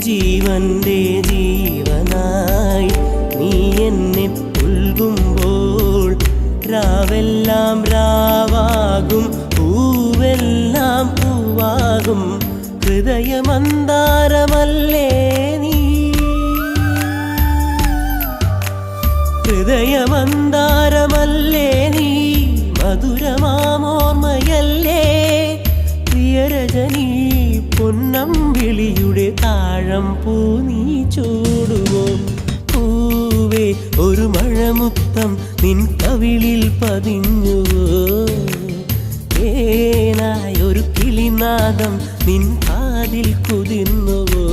ജീവന്റെ ജീവനായി നീ എന്നെ പുൽകുമ്പോൾ രാവെല്ലാം രാവാകും പൂവെല്ലാം പൂവാകും ഹൃദയമന്താരമല്ലേ നീ ഹൃദയമന്താരമല്ലേ നീ മധുരമാമോർമ്മയല്ലേ പ്രിയരജനീ പൊന്നമ്പിളിയുടെ താഴം പൂ നീ ചൂടുവോ പൂവേ ഒരു മഴമുത്തം നിൻ കവിളിൽ പതിഞ്ഞുവോ ഏനായൊരു കിളിനാദം നിൻ കാതിൽ കുതിർന്നുവോ